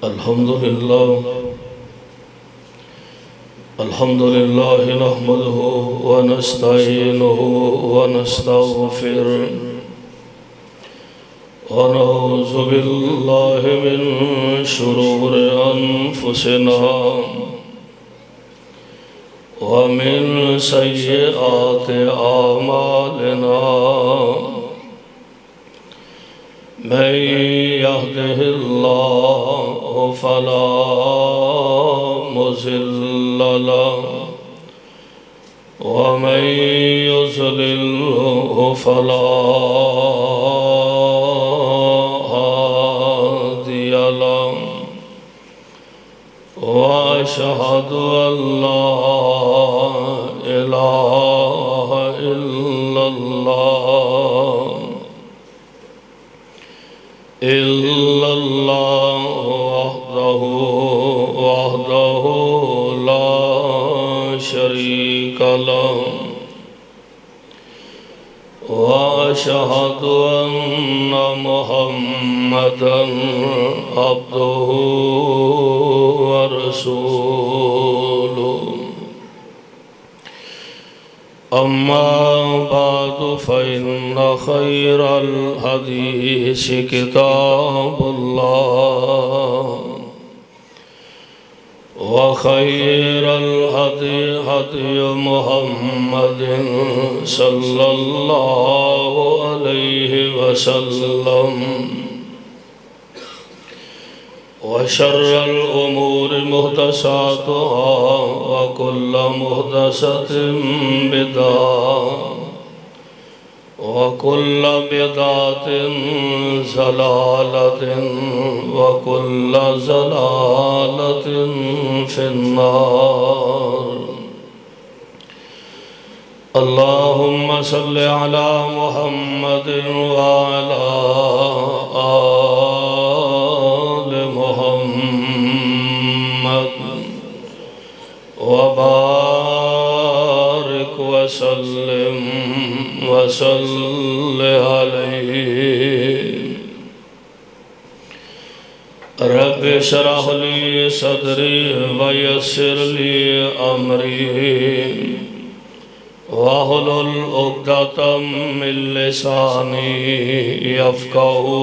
अल्हम्दुलिल्लाह नहमदुहु व नस्तईनुहु व नस्तगफिरुह व नऊज़ु बिल्लाहि मिन शुरूरि अनफुसिना व मिन सय्यिआति आमालिना मन यहदिहिल्लाहु फला मुज़िल्ल लहु व मन युज़लिल्हु फला हादिय लहु व अशहदु अल्ला इलाहा इल्लल्लाहु वहदहु ला शरीक लहु व अशहदु अन्ना मुहम्मदन अब्दुहु व रसूलुहु अम्मा बादु फ़इन्न खैरल हदीस किताबुल्लाह व खैरल हदी हदी मुहम्मदिन सल्लल्लाहु अलैहि वसल्लम व शर्रल उमूरि मुहदसातुहा व कुल्लु मुहदसतिन बिदअह व कुल्लु बिदअतिन ज़लालतिन व कुल्लु ज़लालतिन फिन्नार। अल्लाहुम्मा सल्लि अला मुहम्मदिन व अला आलि मुहम्मद व बारिक व सल्लिम व सल्लि अलैहि। रब्बि इश्रह ली सदरी व यस्सिर ली अमरी वाहुलुल उक़दतम मिन लिसानी यफ़क़हू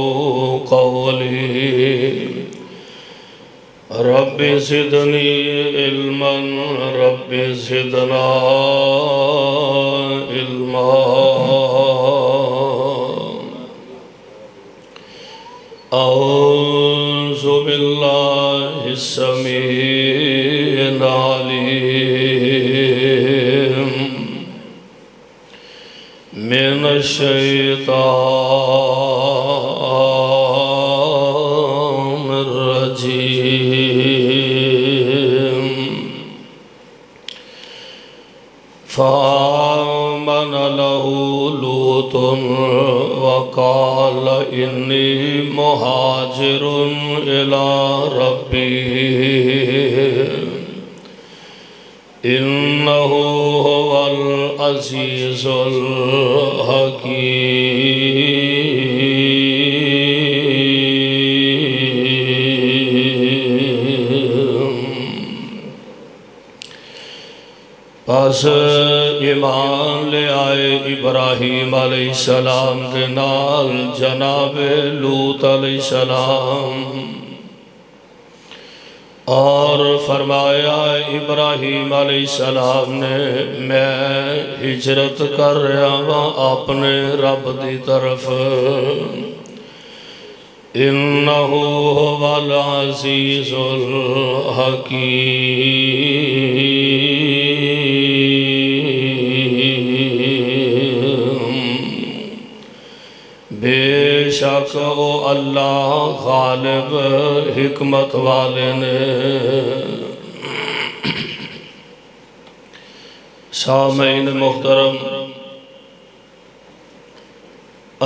क़ौली। Rabbi ज़िदनी इल्मन rabbi ज़िदना इल्मा। औज़ु बिल्लाहिस समीइल अलीम मिनश शैतानिर रजीम। फ़आमन लहू लूतुन व क़ाल इन्नी मुहाजिरुन इला रब्बी इन्नहु हुवल अज़ीज़ुल हकीम। बस ईमान ले आए इब्राहीम अलैहिस्सलाम के नाल जनाब लूत अलैहिस्सलाम और फरमाया इब्राहीम अलैहिस्सलाम ने मैं हिजरत कर रहा हाँ अपने रब दी तरफ। इन्नहु हुवल अज़ीज़ुल हकीम। बेशक ओ अल्लाह गालिब हिकमत वाले ने। सामईन मुहतरम,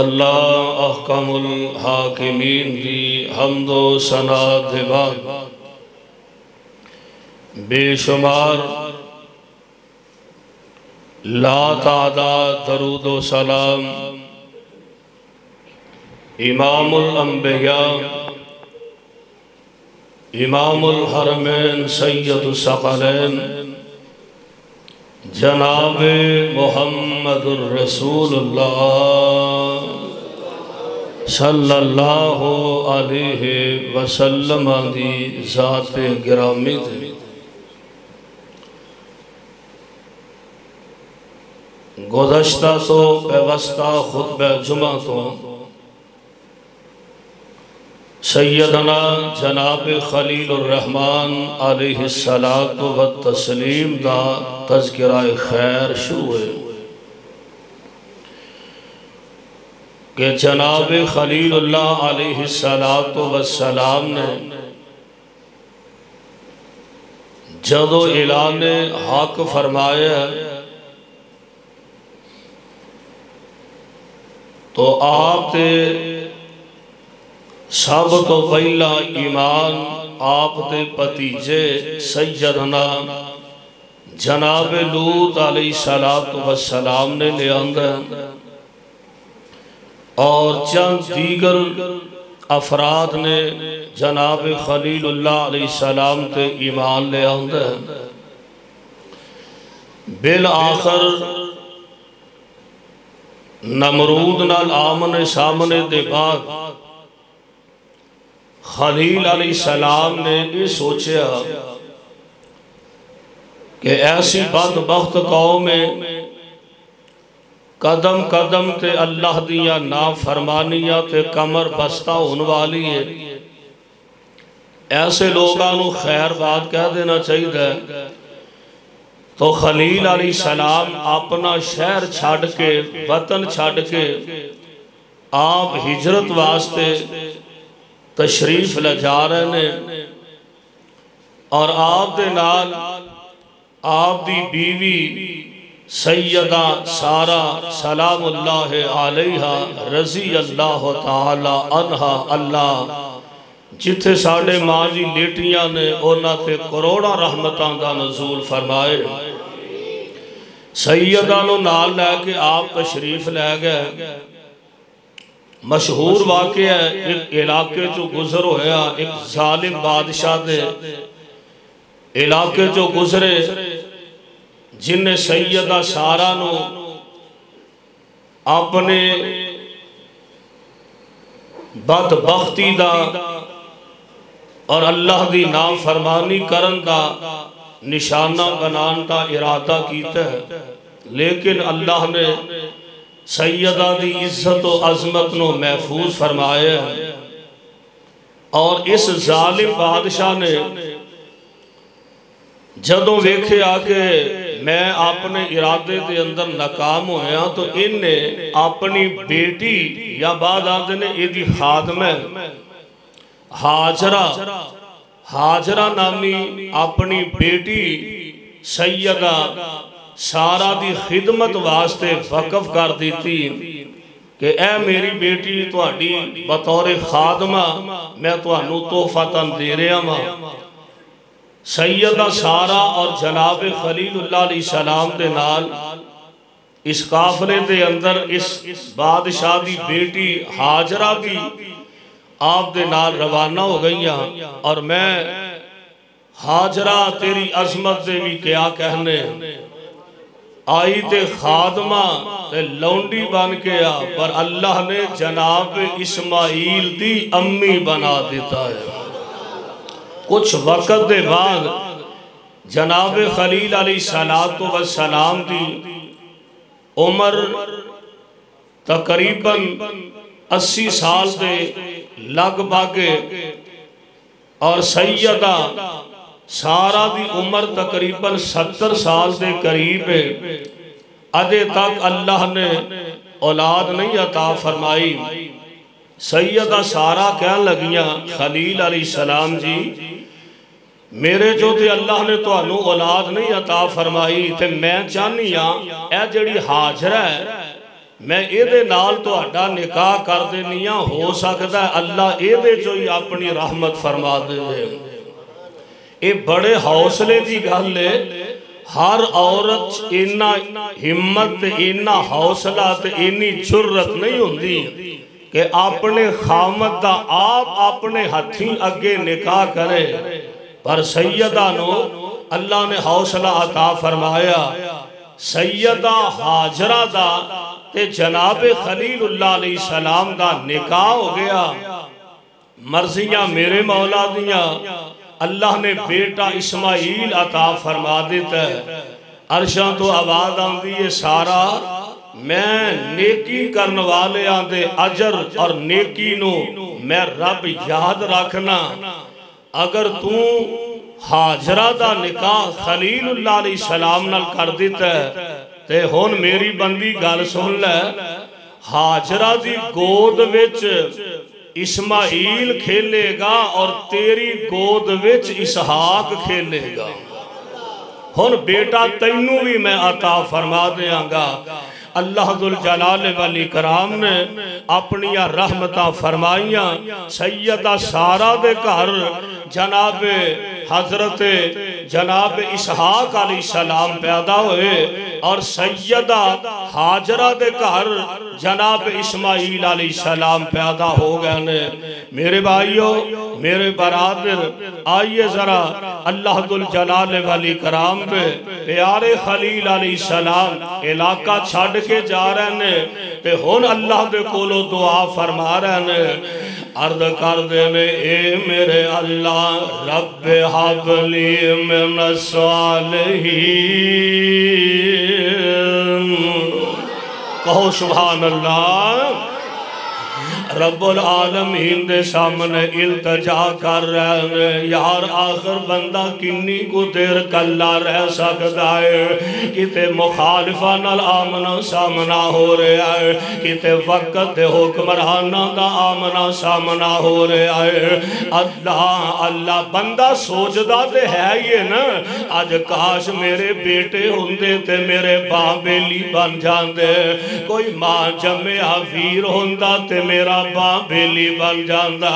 अल्लाह अहकामुल हाकिमीन दी हम्दो सना दे बाद बेशुमार ला तादाद दरूद व सलाम इमामुल अंबिया इमामुल हरमैन सैयदुस सकलैन जनाब मुहम्मदुर रसूलुल्लाह सल्लल्लाहु अलैहि वसल्लम दी ज़ात गिरामी थे गुज़श्ता तो व्यवस्था खुतबा जुमा तो सैयदना जनाब खलीलुर रहमान अलैहिस्सलातु व तस्लीम दा तज़किरा खैर शुरू है कि जनाब खलीलुल्लाह अलैहिस्सलातु व सलाम ने जदों ऐलान हक फरमाया तो आप सब तो पहला ईमान आप दे भतीजे सैयदना जनाब लूत अलैहिस्सलातु वस्सलाम ने लिया और चंद दीगर अफराद ने जनाब खलीलुल्लाह अलैहिस्सलाम ते ईमान लिया। बिल आखिर नमरूद नाल आमने सामने दे बाद खलील अलैहिस्सलाम ने ये सोचा कि ऐसी बदबख्त कौम में कदम कदम ते अल्लाह दिया नाफरमानियां ते कमर बस्ता होने वाली है। ऐसे लोगों को खैर बात कह देना चाहिए। तो खलील अलैहिस्सलाम अपना शहर छड़ के वतन छड़ के आप हिजरत वास्ते तशरीफ ले जा रहे हैं और आप दे नाल आप दी बीवी सैयदा सारा सलामुल्लाह अलैहा रज़ी अल्लाह ताला अन्हा अल्लाह जिथे साढ़े माँ जी लेटियां ने उन्हां ते करोड़ां रहमतां दा नज़ूल फरमाए। सैयदा नूं नाल लैके आप तशरीफ लै गए। मशहूर वाक़या है, एक इलाके चो गुजर होया, एक जालिम बादशाह दे इलाके चो गुजरे जिन्हें सैयदा सारा नू अपने बदबख्ती दा और अल्लाह दी नाफरमानी करन दा निशाना बनाने का इरादा किया है, लेकिन अल्लाह ने सैयदा दी इज्जत और अजमत को महफूज फरमाया। और इस जालिम बादशाह ने जदों वेख्या कि मैं अपने इरादे के अंदर नाकाम होया तो इन्हें अपनी बेटी या बाद आते ने यदि खादम हाजरा नामी अपनी बेटी सैयदा सारा दी खिदमत वास्ते वक़फ कर दी कि ए मेरी बेटी तुहाडी बतौर खादमा मैं तुहानू तोहफतन दे रहा वां। सैयदा सारा और जनाब खलीलुल्लाह अलैहिस्सलाम दे नाल इस काफले दे अंदर इस बादशाह की बेटी हाजरा भी आप दे नाल रवाना हो गई। और मैं हाजरा तेरी अजमत दे भी क्या कहने आई ते खादमा ते लौंडी बन के आ, पर अल्लाह ने जनाब इस्माइल दी अम्मी बना दिता है। कुछ वक़्त दे बाद जनाब खलील अलैहिस्सलातु वस्सलाम दी उम्र तकरीबन 80 साल दे लगभग और सैयदा सारा दी उम्र तकरीबन 70 साल के करीब है। अजे तक अल्लाह ने औलाद नहीं अता फरमाई। सैयदा सारा कहन लगियां खलील अलैहिस्सलाम जी मेरे जो ते अल्लाह ने तुहानू औलाद नहीं अता फरमाई ते मैं चाहनी हाँ ए जिहड़ी हाजरा है मैं इहदे नाल तुहाडा निकाह कर देनी हाँ। हो सकता है अल्लाह इहदे चो ही अपनी रहमत फरमा दे। ये बड़े हौसले की गल है। हर औरत इन्ना हिम्मत इन्ना हौसला ते इन्नी जुर्रत नहीं होंदी कि अपने खामद दा आप अपने हथी अगे निकाह करे। पर सैयदा नो अल्लाह ने हौसला अता फरमाया। सैयदा हाजरा दा ते जनाब खलीलुल्लाह अलैहिस्सलाम दा निकाह हो गया। मर्जियां मेरे मौला दियां। अल्लाह ने बेटा इस्माइल अता फरमा दिता है। अरशां तो आवाज आती है सारा मैं नेकी करने वाले दे अजर और नेकी नो मैं रब याद रखना। अगर तू हाजरा दा निकाह खलीलुल्लाह अलैहिस्सलाम नाल कर दिता ते हुण मेरी बंदी गल सुन ले। हाजरा दी गोद विच इस्माइल खेलेगा और तेरी गोद विच इसहाक खेलेगा। हुण बेटा तैनू भी मैं अता फरमा देंगा। अल्लाह दुल जलाल वाली कराम ने अपनिया रहमतां फरमाइया। सैयदा सारा दे घर जनाब हजरत जनाब इसहाक अलैहिस्सलाम पैदा हुए और सैयदा हाजरा दे घर जनाब इस्माइल अलैहिस्सलाम पैदा हो गए ने। मेरे भाइयों मेरे बरादर आइए जरा अल्लाह दुल जलाल वाली कराम पे प्यारे खलील अलैहिस्सलाम इलाका छड़ के जा रहे ने ते हुण अल्लाह दे कोलों दुआ फरमा रहे ने। अर्ज कर देने ए मेरे अल्लाह रब हबली मिनस सालिहीन। कहो सुभान अल्लाह। रब्बुल आलमीन दे सामने इल्तजा कर रहे हैं। यार आखिर बंदा किन्नी को देर कल्ला रह सकता है। किते मुखालिफा नाल आमना सामना हो रहा है, किते वक्त दे हुक्मराना दा आमना सामना हो रहा है। अल्लाह अल्लाह बंदा सोचदा ते है ही है ना। अज काश मेरे बेटे हुंदे ते मेरे बां बेली बन जांदे। कोई मां जम्मिया वीर हुंदा ते मेरा बां बेली बन जांदा।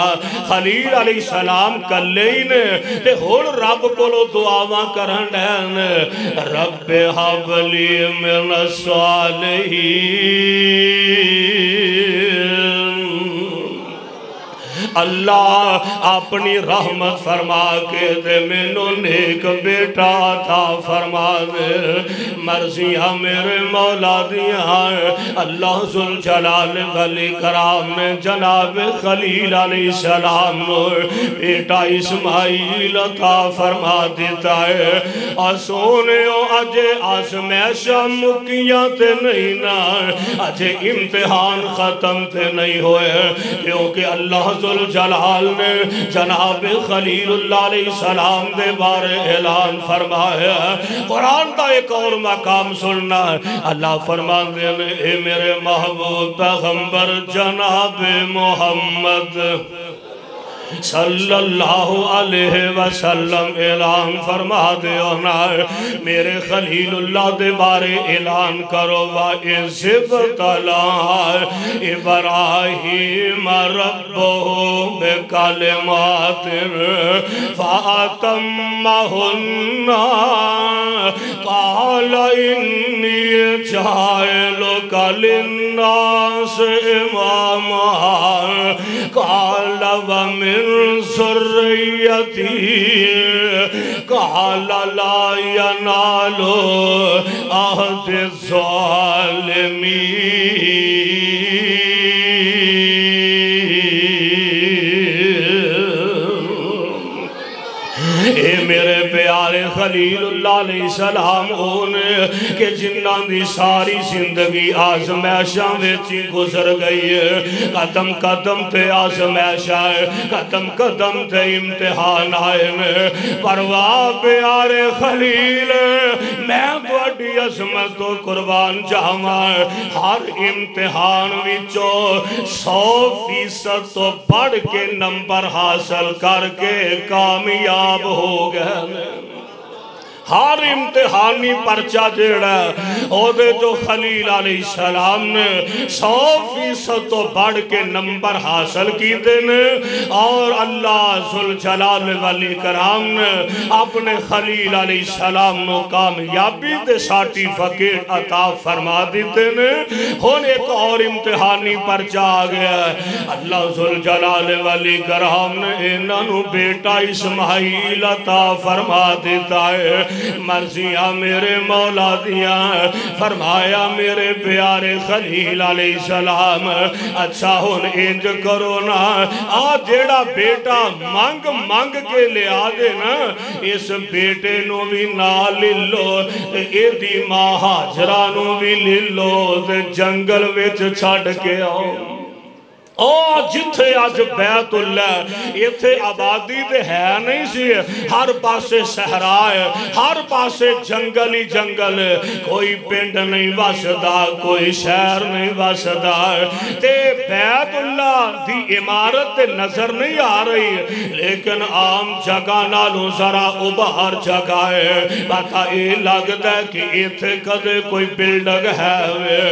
खलील अलैहिस्सलाम कल्ले ही ने ते हुण रब कोलों दुआवां करन डैन। रब हबली मिनस सालिहीन। अल्लाह अपनी रहमत फरमा के दे मैनू नेक बेटा अता फरमा दे। मर्जियां मेरे मौला दियां। अल्लाह जुल जलाल वली कराम ने जनाब खलील अलैहिस्सलाम को बेटा इस्माइल अता फरमा दिता है। और सोने अजे आजमैशां मुकियां ते नहीं ना, अजे इम्तिहान खत्म ते नहीं होए। क्योंकि अल्लाह जुल जलाल ने जनाब खलीलुल्लाह अलैहिस्सलाम दे बारे ऐलान फरमाया। कुरान का एक और मकाम सुनना। अल्लाह फरमाते हैं ए मेरे महबूब पैगंबर जनाब मोहम्मद सल्लल्लाहु अलैहि वसल्लम ऐलान फरमा दे ना मेरे खलीलुल्लाह दे बारे ऐलान करो। वा इज़्बतला इब्राहीम रब्बहु बिकलिमातिन फ़अतम्महुन्ना क़ाल इन्नी जाइलुका लिन्नास इमामा क़ाल व मिन ज़ुर्रिय्यती क़ाल ला यनालु अहदि ज़ालिमीन। ए मेरे प्यारे खलीलुल्लाह अलैहिस्सलाम होने के जिन्ना दी सारी जिंदगी आजमैशां विच ही गुजर गई है। कदम कदम ते आजमैशा है, कदम कदम ते इम्तिहान आए ने। परवाह प्यारे खलील मैं तुहाडी अज़मत तो कुर्बान जावां। हर इम्तिहान विचों 100% तो बढ़ के नंबर हासिल करके कामयाब हो गए। हर इम्तिहानी परचा जेड़ा ओदे जो खलील अलैहिस्सलाम ने 100% तो बढ़ के नंबर हासिल कीते ने और अल्लाह जुल जलाल वल इकराम ने अपने खलील अलैहिस्सलाम नु कामयाबी दे सर्टिफिकेट अता फरमा दिते ने। हुण एक और इम्तिहानी परचा आ गया। अल्लाह जुल जलाल वल इकराम ने इन्हां नु बेटा इस्माइल अता फरमा दिता है। मर्जियां मेरे मौला दिया फरमाया मेरे प्यारे खलील अलैहिस्सलाम अच्छा हुण इंज करो ना आ जेड़ा बेटा मंग मंग के लिया दे ना इस बेटे नु भी नाल ले लो एदी मां हाजरा नु भी ले लो ते जंगल विच छड़ के आओ। ओ जिथे अज बैतुल्ला इथे आबादी ते है नहीं सी, हर पासे सहरा है, हर पासे जंगल ही जंगल, कोई पिंड नहीं वसदा कोई शहर नहीं वसदा ते बैतुल्ला दी इमारत ते नजर नहीं आ रही लेकिन आम जगह नालों जरा उबार जगह है। पता ये लगता है कि इथे कदे कोई बिल्डिंग है वे।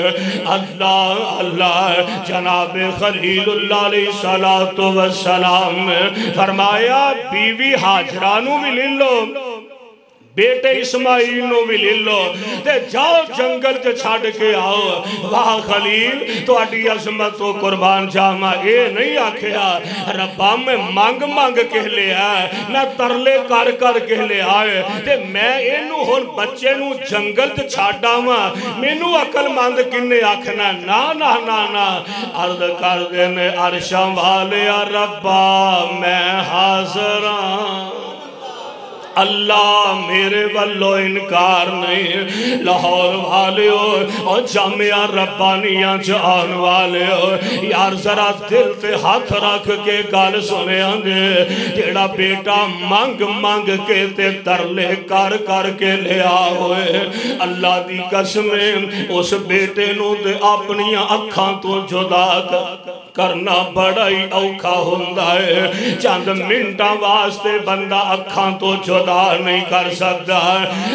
अल्लाह अल्लाह जनाबे खलील सलातो वसलाम फरमाया बीवी हाजरा नु भी ले लो बेटे इस्माइल नु भी ले लो ते जाओ जंगल च छड़ के आओ। वाह खलील तुहाडी अजमत तो कुर्बान जावा। ये नहीं आखिया रब्बा मैं मंग मंग के लिया मैं तरले कर कर के लिया ते मैं इनू हुण बच्चे नु जंगल च छड़ आवां मैनू अकलमंद किन्ने आखना ना ना ना ना। अर्ज कर देने अरशां वाले रब्बा मैं हाज़िर हां अल्लाह मेरे वालों इनकार नहीं। लाहौर वाले हो और जामिया रब्बानिया च आने वाले हो यार जरा दिल ते हाथ रख के गल सुने आंदे जेड़ा बेटा मंग मंग के ते तरले कर कर के लिया होए अल्लाह दी कसम उस बेटे नू ते अपनी अखां तो जुदा करना बड़ा ही औखा होंदा है। चंद मिनटां वास्ते बंदा अखां तो जुदा नहीं कर सकता।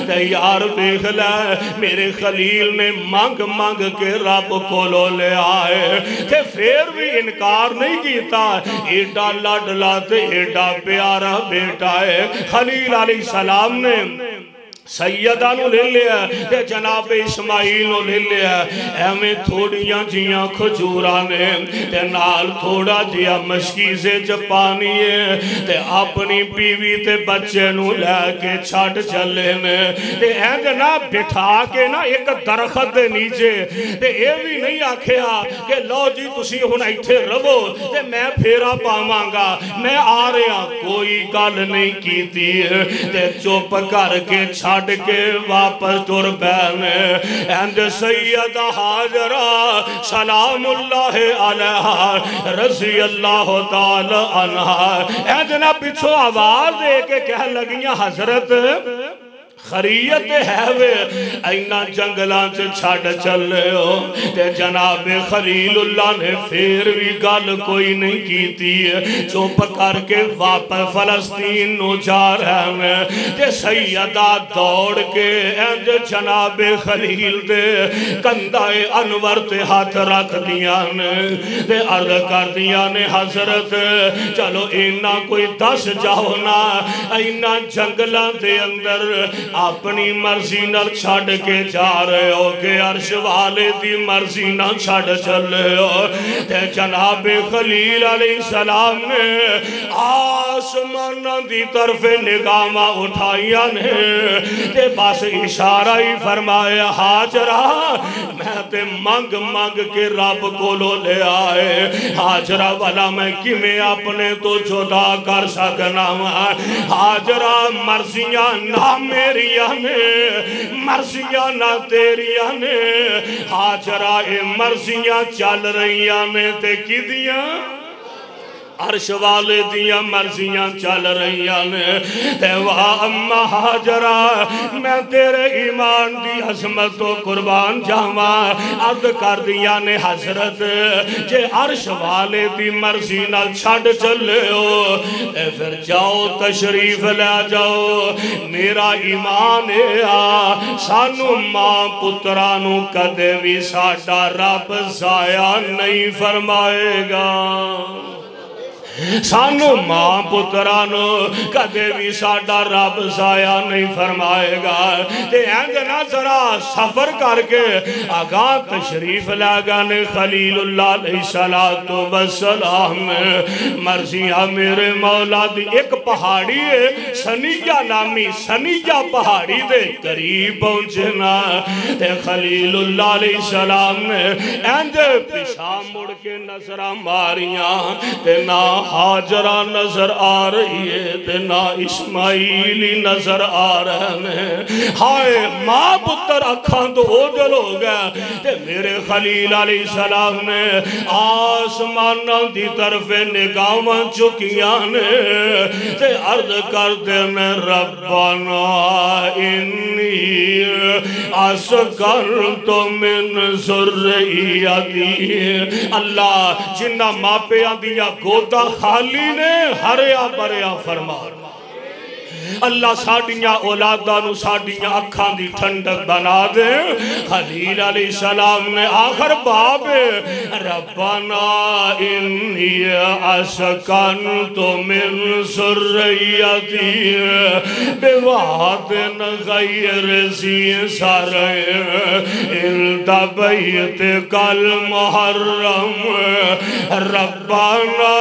ते यार देख लै मेरे खलील ने मंग मंग के रब कोलो ले आए ते फिर भी इनकार नहीं किया। एडा लाडला ते एडा प्यारा बेटा है। खलील अलैहिस्सलाम ने सैयदा नु ले लिया ते जनाब इस्माइल नु ले लिया। एवें थोड़ियां जियां खजूरा ने ते नाल थोड़ा जिहा मशकीजे च पानी है ते अपनी बीवी ते बच्चे नु लैके छड़ चले ने ते इंज ना बिठा के ना एक दरखत दे नीचे ते ये भी नहीं आखिया कि लो जी तुसी हुण इत्थे रवो ते मैं फेरा पावांगा मैं आ रहा। कोई गल नहीं कीती ते चुप करके के वापस तुर पैने। एंड सैयदा हाजरा सलामुल्लाह अलैहा रज़ी अल्लाह ताला अन्हा एंड ना पिछो आवाज दे के कह लगियां हजरत खरीयत है वे इन्ना जंगलों से छड़ चले हो ते जनाबे खलीलुल्लाह ने फिर भी गल कोई नहीं की चुप करके वापस फलस्तीन नो जा रहे हैं ते सैयदा दौड़ के इंज जनाबे खलील दे कंधाए अनवर ते हाथ रख दिया ने ते अर्ज कर दिया ने हजरत चलो इन्ना कोई दस जाओ ना इन्ना जंगलों के अंदर अपनी मर्जी नाल छड़ के जा रहे हो कि अर्श वाले दी मर्जी ना छड़ चले हो ते जनाबे खलील अलैहिस्सलाम ने आसमान दी तरफ निगाहां उठाइयां ने ते बस इशारा ही फरमाया हाजरा मैं ते मंग मंग के रब कोलो ले आए हाजरा वाला मैं किवें अपने तो जुदा कर सकना वा हाजरा मर्जियां ना मेरी ने मर्जियां ना तेरिया ने हाजरा ए मर्जियां चल रही ने ते किदियां अर्श वाले दियां मर्जियां चल रही ने। वाह अम्मा हाजरा मैं तेरे ईमान दी हसमत तो कुर्बान जावा। अर्द कर दिया ने हजरत जे अर्श वाले दी मर्जी नाल छड़ चले हो फिर जाओ तशरीफ लै जाओ। मेरा ईमान आ सानू मां पुत्रा नू कदे भी साडा रब जाया नहीं फरमाएगा। सानू मां पुत्रा नो कदे भी साडा रब जाया नहीं फरमाएगा। ते इंज ना जरा सफर करके आगा तशरीफ ला गए खलीलुल्लाह अलैहिस्सलातु वस्सलाम। मर्जिया मेरे मौला दी एक पहाड़ी है सनिया नामी, सनिया पहाड़ी दे करीब पहुंचना ते खलीलुल्लाह अलैहिस्सलाम ने इंज पिछा मुड़ के नजरा मारियां ते ना हाजरा नजर आ रही है ते ना इस्माइल नजर आ रहे हैं। हाय मां पुत्र अखा तो ओझल हो गया ते मेरे खलील अलैहिस्सलाम ने आसमान की तरफ निगाहां चुकियां ने ते अर्ज करते ने रब्बाना इन्नी अस्करतु मिन ज़ुर्रियती। अल्लाह जिन्ना मापिया दिया गोदा खाली ने हरिया भरिया फरमा। अल्लाह साडियां औलादा नू साडियां अखां दी ठंडक बना दे। खलील अलैहिस्सलाम ने आखिर बाब रब्बाना इन्नी अस्कनतु मिन ज़ुर्रियती बिवादिन गैरि ज़ी ज़रअ इंदा बैतिकल मुहर्रम। रब्बाना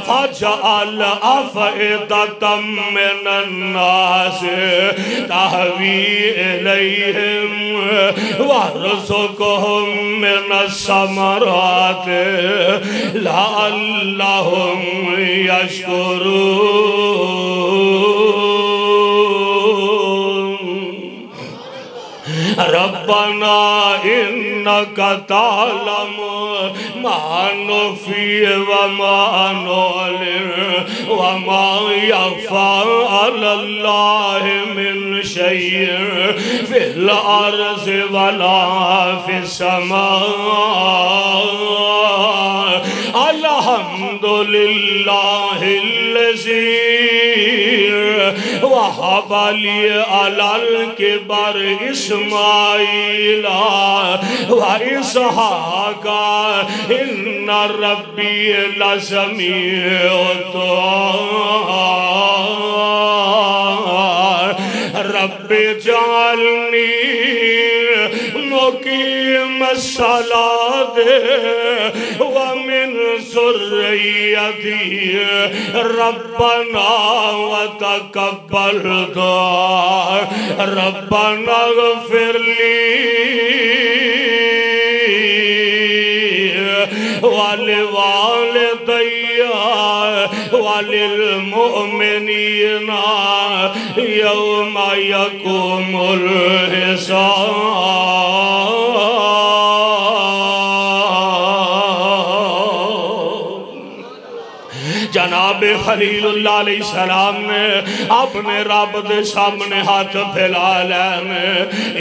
फजअल अफ़इदतम मिनन्नास तहवी इलैहिम वरज़ुक़हुम मिनस्समरात लअल्लहुम यशकुरून। रब्बना इन्नका तालमु मा नुख़फ़ी व मा नुअलिन व मा यख़फ़ा अलल्लाहि मिन शैइन फ़िल अर्ज़ि वला फ़िस समा। अल्हम्दुलिल्लाहिल्लज़ी वहब ली अलल किबर इस्माईला व इसहाका इन्न रब्बी लसमीउद दुआ। रब्बि जअलनी मुक़ीम सलात व मिन ज़ुर्रियती रब्बना व तक़ब्बल दुआ। रब्बना इग़फ़िरली वलिवालिदैया वलिल मुअमिनीना यौमा यक़ूमुल हिसाब। जनाब खलीलुल्लाह अलैहिस्सलाम ने अपने रब दे सामने हाथ फैला लेने।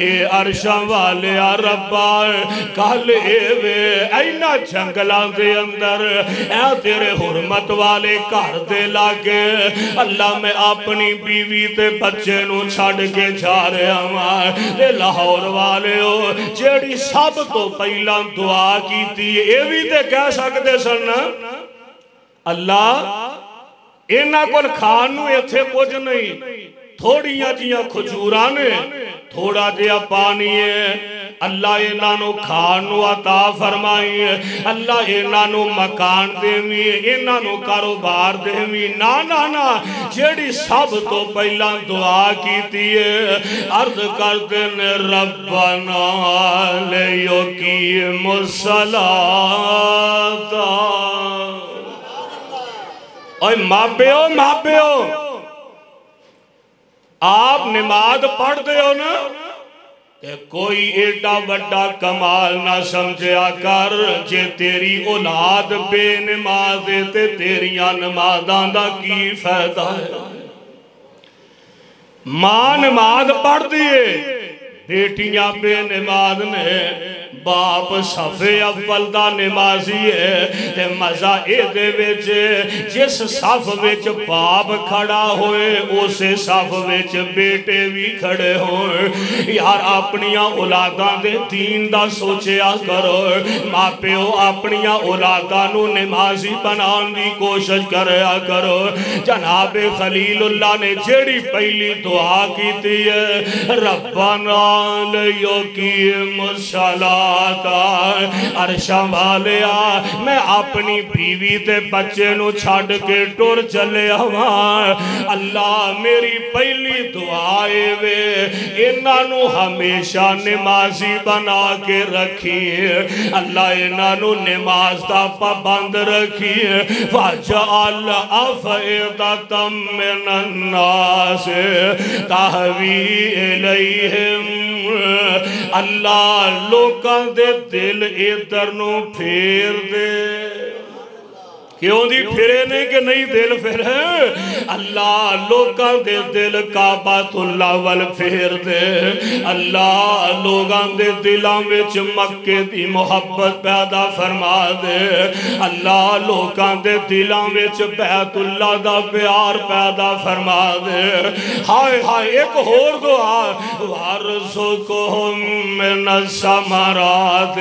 ए अर्शां वाले रब्बा कल एवे इन्हां जंगलां दे अंदर ए तेरे हुरमत वाले घर दे लागे अल्लाह मैं अपनी बीवी ते बच्चे नू छड़ के जा रहा वां। ते लाहौर वाले हो जेड़ी सब तो पहला दुआ कीती ए भी ते कह सकदे सन अल्लाह इन्हां कोल खान नू इत्थे कुछ नहीं, थोड़ियां जियां खजूरां ने, थोड़ा जिहा पानी है। अल्लाह इन्हां नू खान नू अता फरमाई। अल्लाह इन्हां नू मकान देवी, इन्हां नू कारोबार देवी। ना ना ना जेड़ी सब तो पहला दुआ कीती है अर्ज करदे ने रब्बना लियुक़ीमुस सलाता। ओए मापियो मापियो आप नमाज पढ़ते हो ना ते कोई एडा वड्डा कमाल ना समझया कर जे तेरी औलाद बेनमाज है ते तेरियां नमाज़ां दा की फायदा है। मां नमाज पढ़ती है, बेटियां बेनमाज ने, बाप सफे अव्वल दा नमाजी है ते मजा एदे विच जिस सफ विच बाप खड़ा होए उसे सफ विच बेटे भी खड़े होए। यार अपनियां औलादां दे दीन दा सोचिया करो, मापिओ अपनियां औलादां नू नमाजी बनाउण दी कोशिश करया करो। जनाब खलीलुल्लाह ने जेड़ी पहली दुआ कीती है, रब्बना लियुकीमुस्सलाह अरशा वालिया मैं अपनी बीवी ते बच्चे नू छड़ के टुर चले आवा। अल्लाह मेरी पहली दुआ वे इन्हां नू हमेशा नमाजी बना के रखिए। अल्लाह इन्हां नू नमाज दा पाबंद रखिए। वजअल अफ़इदतम मिनन नास तहवी इलैहिम। अल्लाह लोकां दे दिल इधर नू फेर दे। क्यों दी फिरे ने कि नहीं दिल फिर अल्लाह लोकां दे दिल काबातुल्लाह वल फेर दे। अल्लाह लोगां दे दिलां विच मक्के दी मोहब्बत पैदा फरमा दे। अल्लाह लोगां दे दिलां विच बैतुल्लाह दा प्यार पैदा फरमा दे। हाय हाय एक होर दुआ, वारज़ुक़हुम मिनस समरात।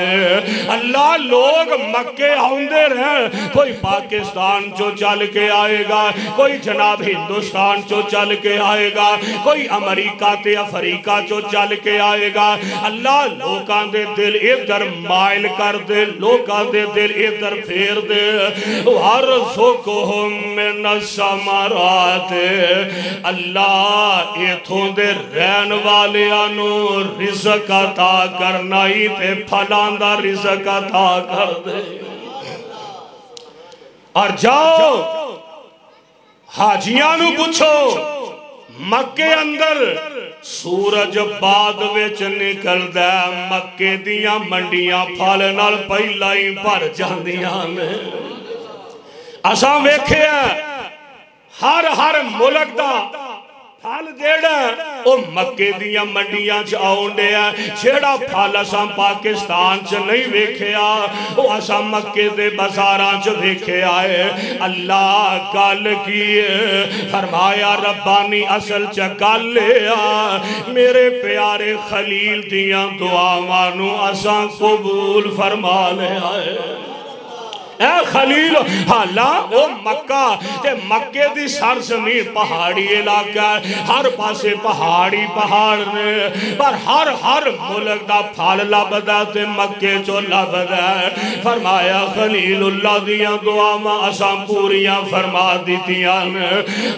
अल्लाह लोग मक्के आउंदे रहे, कोई पाकिस्तान चो चल के आएगा, कोई जनाब हिंदुस्तान चो चल के आएगा, कोई अमेरिका ते अफ्रीका चो चल के आएगा। अल्लाह लोकां दे दिल इधर माइल कर दे, लोकां दे दिल इधर फेर दे। वारज़ुक़हुम मिनस समरात। अल्लाह इथों दे रहन वालियां नू रिज़्क अता करना ही ते फलां दा रिज़्क अता कर दे। और जाओ हाजियां नू पूछो, मक्के अंदर सूरज बाद विच निकलदा, मक्के दियां मंडियां फल नाल पहला ही भर जांदियां ने। असां वेखिया हर हर मुल्क दा फल जेड़ा ओ मक्के दियां मंडियां च आउंदिया। जेड़ा फल असां पाकिस्तान च नहीं वेखिया ओ असां मक्के दे बाजारां च वेखिया है। अल्लाह गल की फरमाया रब्बानी असल च गल आ मेरे प्यारे खलील दियां दुआवां नू असां कबूल फरमा लिया है। ए खलील हाला ओ मक्का ते मक्के दी सरजमीन पहाड़ी इलाका, हर पासे पहाड़ी पहाड़ ने, पर हर हर मुल्क दा फल लभदा ते मक्के चो लभदा। फरमाया खलीलुल्लाह दियां दुआवां असां पूरियां फरमा दित्तियां ने।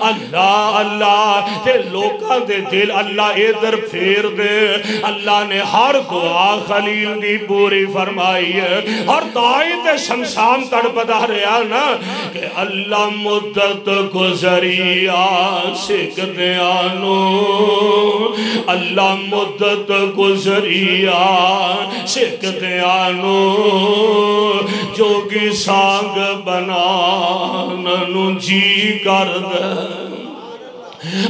अल्लाह अल्लाह ते लोकां दे दिल अल्लाह इधर फेर दे। अल्लाह ने हर दुआ खलील दी पूरी फरमाई है। और दाई ते शमशान तड़पदा रहा ना कि अल्लाह मुद्दत गुजरिया सिकदिया नो, अल्लाह मुद्दत गुजरिया सिकदिया नो, जोगी सांग बना नू जी कर दे।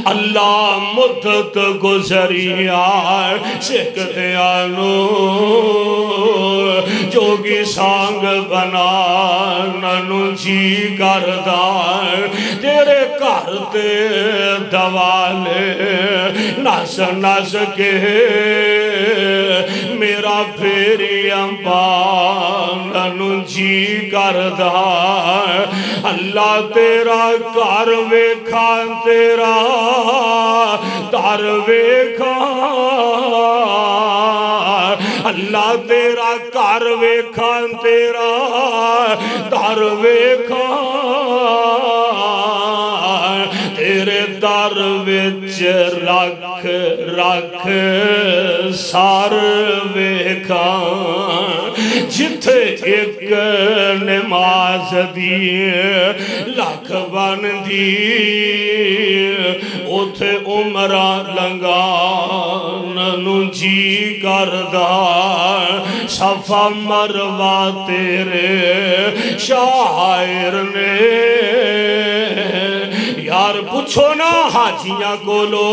अल्लाह मुद्दत गुजरिया सिकदिया नो, जोगी सांग बना नू जी करदा। तेरे घर ते दवाले नस नस के मेरा फेरियां पानू जी करदा। अल्लाह तेरा घर वेखा तेरा दर वेखा, अल्लाह तेरा घर वेखा तेरा दर वेखा। तेरे दर विच रख रख सार वेखा, जिथे एक नमाज दी लख बन दी उथे उमरा लंघान नू जी करदा सफा मरवा तेरे शायर ने। यार पूछो ना हाजियां कोलो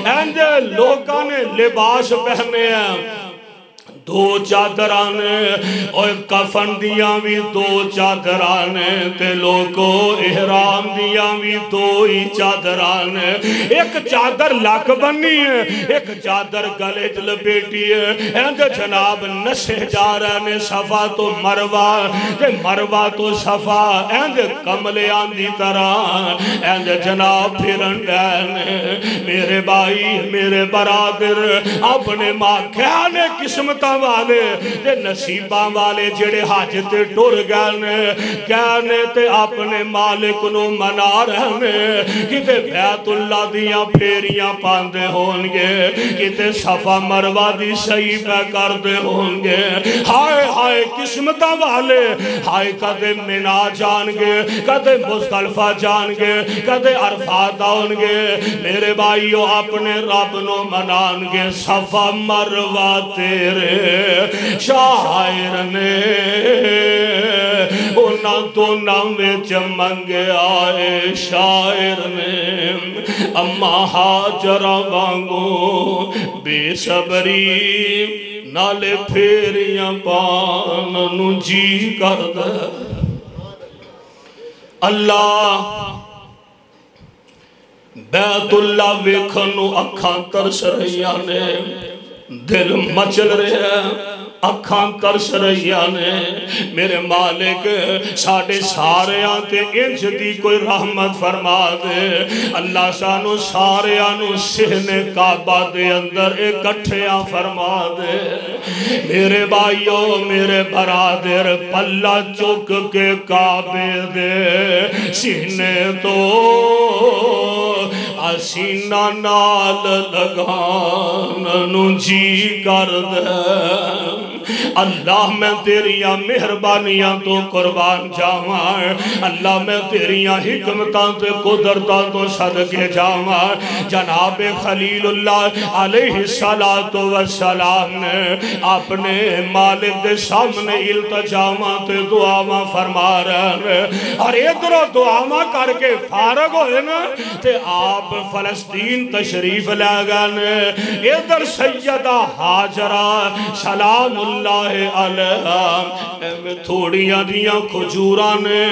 इंज लोगों ने लिबास पहने हैं दो चादरां ने और कफन दियां भी दो चादरां ने ते लोगो इहराम दियां भी दो ही चादरां ने। एक चादर लक बनी है एक चादर गले च लपेटी है। इंज जनाब नशे जा रहे ने सफा तो मरवा ते मरवा तो सफा इंज कमलियां दी तरह इंज जनाब फिरन ने। मेरे भाई मेरे बरादर अपने मां क्या ने किस्मत वाले ते नसीबा वाले जेड़े हज ते टुर गए कहने ते अपने मालिक नू मना रहे किते बैतुल्ला दियां फेरियां पांदे होणगे किते सफा मरवा दी सही पे करदे होणगे। हाय हाय किस्मतां वाले हाय कदे मिना जाणगे कदे मुज़दलिफा जाणगे कदे अरफात आउणगे। मेरे भाईओ अपने रब नू मनाणगे सफा मरवा तेरे शायर ने। उन्हां दोनां विच मंगया है शायर ने। अम्मा हाजरा वांगू बेसबरी नाले फेरियां पान नू जी करदा। अल्लाह बैतुल्ला वेखन नू अखां तरस रहियां ने दिल मचल रहा अखां तरस रहियां ने। मेरे मालिक साडे सारियां ते इंज दी कोई रहमत फरमा दे। अल्लाह सानू सारियां नू सिहने काबा दे अंदर इकट्ठियां फरमा दे। मेरे भाइयों मेरे बरादर पल्ला चुक के काबे दे सीने तो सीना नाल लगान नू जी कर दे। अल्लाह मैं तेरिया मेहरबानियां तो कुर्बान जावा। अल्लाह मैं तेरिया हिकमतां ते कुदरतां तो सदके जावा। जनाब खलीलुल्लाह अलैहिस्सलातु वस्सलाम ने अपने मालिक दे सामने इल्तिजामां ते दुआवां फरमा रहे और इधरों दुआवां करके फारग होए ना ते आप फलस्तीन तशरीफ लै गए। इधर सैयदा हाजरा सलामुल्लाह अलैहा थोड़ियां दियां खजूरां ने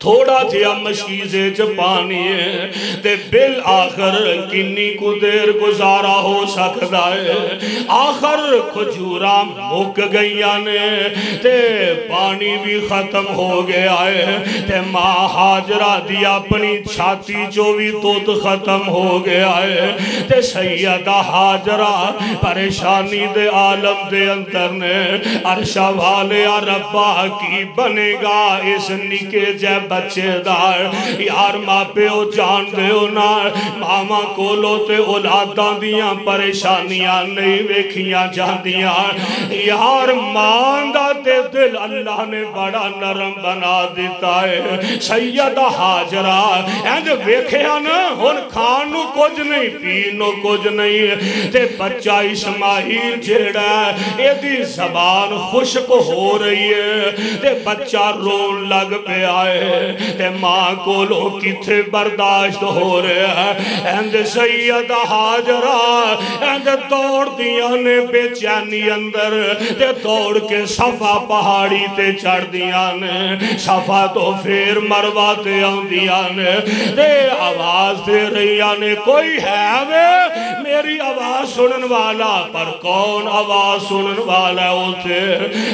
थोड़ा जिहा मशीजे च पानी है ते बिल आखिर किन्नी कु देर गुजारा हो सकता है। आखिर खजूरा मुक गई ने ते पानी भी खत्म हो गया है ते मां हाजरा दी अपनी छाती चो भी दुध खत्म हो गया है ते सैयदा हाजरा परेशानी दे आलम दे अंदर ने अरशा वाले रब्बा की बनेगा इस निके जै बच्चेदार। यार माँ प्यो जान दो ना मामा कोलो ते औलादां दियां परेशानियां नहीं वेखियां जांदियां। यार मां दा ते दिल अल्लाह ने बड़ा नरम बना दिता है। सैयदा हाजरा इंज वेखिया ना हुण खान नू कुछ नहीं पीन नू कुछ नहीं ते बच्चा इस्माइल जेड़ा एदी जबान खुश्क हो रही है ते बच्चा रोन लग पिया है ते मां कोलो किथे बर्दाश्त हो रहा है। इंज सैयदा हाजरा इंज दौड़ दियां ने बेचैनी अंदर ते दौड़ के सफा पहाड़ी ते चढ़ दियां ने। सफा तो फिर मरवा ते आउंदियां ने ते आवाज दे रहियां ने कोई है वे मेरी आवाज सुनन वाला। पर कौन आवाज सुनन वाला उसे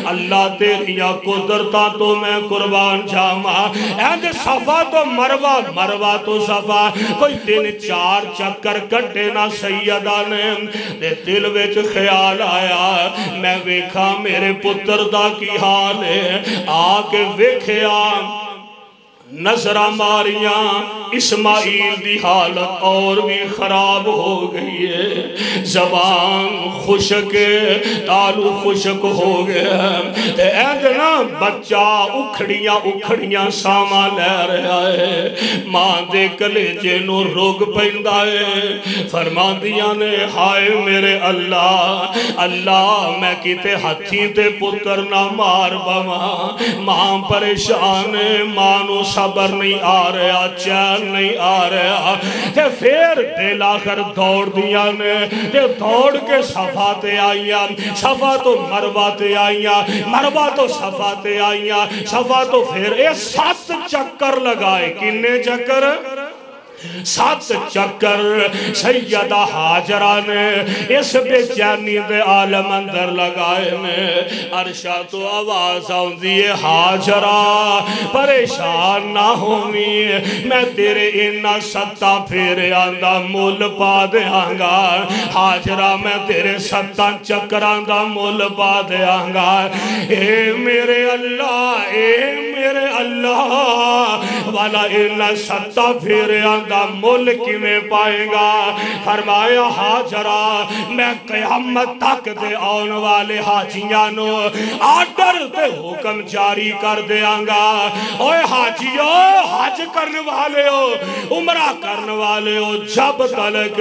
अल्लाह तेरिया कुदरतां तो मैं कुर्बान जावा। इंज सफा तो मरवा मरवा तो सफा कोई 3-4 चक्कर कटे ना सैयदा ने ते दिल विच ख्याल आया मैं वेखा मेरे पुत्र दा की हाल है। आके वेखिया नजरा मारिया इस्माइल की हालत और भी खराब हो गई है। जबान खुशक, तालू खुशक हो गया है ना। बच्चा उखड़िया उखड़िया सामा लै रहा है। मां दे कलेजे नू रुग पैंदा है। फरमांदियां ने हाय मेरे अल्लाह, अल्लाह मैं किते हाथी ते पुत्र ना मार पवा। मां परेशान है, मां नू सबर नहीं आ रहा, चैन नहीं आ रहा। ते फिर दिल आखिर दौड़ दिया ने, ते दौड़ के सफा ते आईया, सफा तो मरवा ते आईया, मरवा तो सफा ते आईया, सफा तो फिर ये 7 चक्कर लगाए। किन्ने चक्कर? 7 चक्कर सैयदा हाजरा ने इस बेचैनी दे आलम अंदर लगाए ने। अरशा तो आवाज आउंदी है हाजरा परेशान ना होवी, मैं तेरे इन्ना 7 फेरियां दा मुल पा देंगा। हाजरा मैं तेरे 7 चक्करां दा मुल पा देंगा। ए मेरे अल्लाह, ए मेरे अल्लाह वाला इन्ना 7 फेरियां मुल किवें पाएगा? फरमाया हाजरा मैं कयामत तक दे आने वाले हाजियां नो आर्डर ते हुक्म जारी कर देंगा। ओए हाजियो, हज करने वाले हो, उमरा करने वाले हो, जब तक